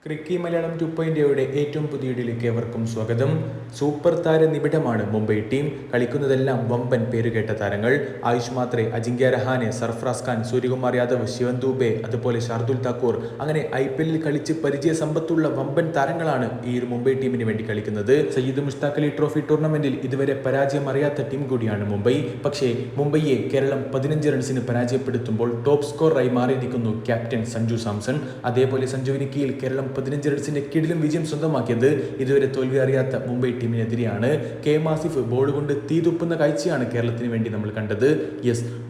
ക്രിക്കി മലയാളം 2.0യുടെ ഏറ്റവും പുതിയ വീഡിയോയിലേക്ക് ഏവർക്കും സ്വാഗതം. സൂപ്പർ താര നിബിഡമാണ് മുംബൈ ടീം. കളിക്കുന്നതെല്ലാം വമ്പൻ പേരുകേട്ട താരങ്ങൾ. ആയുഷ് മാത്രേ, അജിങ്ക്യ രഹാനെ, സർഫറാസ് ഖാൻ, സൂര്യകുമാർ യാദവ്, ശിവൻ ദൂബെ, അതുപോലെ ഷാർദുൽ താക്കൂർ, അങ്ങനെ IPL കളിച്ച് പരിചയ സമ്പത്തുള്ള വമ്പൻ താരങ്ങളാണ് ഈ ഒരു മുംബൈ ടീമിന് വേണ്ടി കളിക്കുന്നത്. സയ്യിദ് മുഷ്താഖ് അലി ട്രോഫി ടൂർണമെന്റിൽ ഇതുവരെ പരാജയം അറിയാത്ത ടീം കൂടിയാണ് മുംബൈ. പക്ഷേ മുംബൈയെ കേരളം 15 റൺസിന് പരാജയപ്പെടുത്തുമ്പോൾ ടോപ്പ് സ്കോറായി മാറിയിരിക്കുന്നു ക്യാപ്റ്റൻ സഞ്ജു സാംസൺ. അതേപോലെ സഞ്ജുവിന് കീഴിൽ കേരളം 15 റൺസിന്റെ കിടിലം വിജയം സ്വന്തമാക്കിയത് ഇതുവരെ തോൽവി അറിയാത്ത മുംബൈ ടീമിനെതിരെയാണ്. KM ആസിഫ് ബോൾ കൊണ്ട് തീതുപ്പുന്ന കാഴ്ചയാണ് കേരളത്തിന് വേണ്ടി നമ്മൾ കണ്ടത്.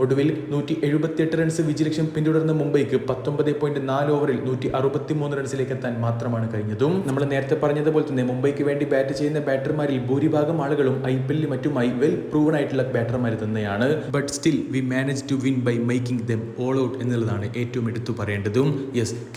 ഒടുവിൽ 178 റൺസ് വിജയലക്ഷ്യം പിന്തുടർന്ന മുംബൈക്ക് 19.4 ഓവറിൽ 163 റൺസിലേക്ക് എത്താൻ മാത്രമാണ് കഴിഞ്ഞതും. നമ്മൾ നേരത്തെ പറഞ്ഞതുപോലെ തന്നെ മുംബൈക്ക് വേണ്ടി ബാറ്റ് ചെയ്യുന്ന ബാറ്റർമാരിൽ ഭൂരിഭാഗം ആളുകളും IPL മറ്റുമായി വെൽ പ്രൂവൺ ആയിട്ടുള്ള ബാറ്റർമാർ തന്നെയാണ്. But still we manage to win by making them all out എന്നുള്ളതാണ് ഏറ്റവും എടുത്തു പറയേണ്ടതും.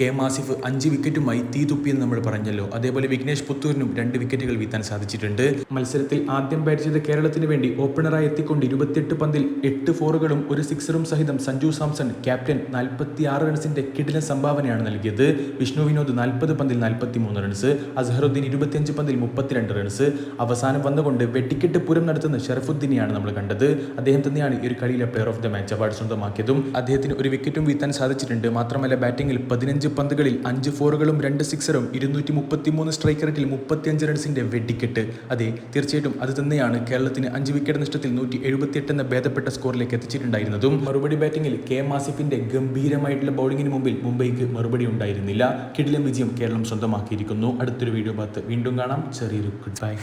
KM ആസിഫ് 5 വിക്കറ്റുമായി തീതുപ്പിയെന്ന് നമ്മൾ പറഞ്ഞല്ലോ. അതേപോലെ വിഘ്നേഷ് പുത്തൂരിനും 2 വിക്കറ്റുകൾ വീഴ്ത്താൻ സാധിച്ചിട്ടുണ്ട്. മത്സരത്തിൽ ആദ്യം ബാറ്റ് ചെയ്ത കേരളത്തിന് വേണ്ടി ഓപ്പണറായി എത്തിക്കൊണ്ട് 28 പന്തിൽ 8 ഫോറുകളും 1 സിക്സറും സഹിതം സഞ്ജു സാംസൺ ക്യാപ്റ്റൻ 46 റൺസിന്റെ കിടിലൻ സംഭാവനയാണ് നൽകിയത്. വിഷ്ണു വിനോദ് 40 പന്തിൽ 43 റൺസ്, അസ്ഹറുദ്ദീൻ 25 പന്തിൽ 32 റൺസ്. അവസാനം വന്നുകൊണ്ട് വെട്ടിക്കെട്ട് പൂരം നടത്തുന്ന ഷറഫുദ്ദീനെയാണ് നമ്മൾ കണ്ടത്. അദ്ദേഹം തന്നെയാണ് ഈ ഒരു കളിയിലെ player of the match award സ്വന്തമാക്കിയതും. അദ്ദേഹത്തിന് 1 വിക്കറ്റും വീഴ്ത്താൻ സാധിച്ചിട്ടുണ്ട്. മാത്രമല്ല ബാറ്റിംഗിൽ 15 പന്തുകളിൽ 5 ഫോറുകളും 2 സിക്സറും 233 സ്ട്രൈക്ക് റേറ്റിൽ 35 റൺസിന്റെ വെടിക്കെട്ട്. അതെ, തീർച്ചയായിട്ടും അത് തന്നെയാണ് കേരളത്തിന് 5 വിക്കറ്റ് നഷ്ടത്തിൽ 178 എന്ന ഭേദപ്പെട്ട സ്കോറിലേക്ക് എത്തിച്ചിട്ടുണ്ടായിരുന്നതും. മറുപടി ബാറ്റിംഗിൽ KM ആസിഫിന്റെ ഗംഭീരമായിട്ടുള്ള ബൗളിംഗിന് മുമ്പിൽ മുംബൈക്ക് മറുപടി ഉണ്ടായിരുന്നില്ല. കിടിലൻ വിജയം കേരളം സ്വന്തമാക്കിയിരിക്കുന്നു. അടുത്തൊരു വീഡിയോ ഭാഗത്ത് വീണ്ടും കാണാം. ചെറിയൊരു ഗുഡ് ബൈ.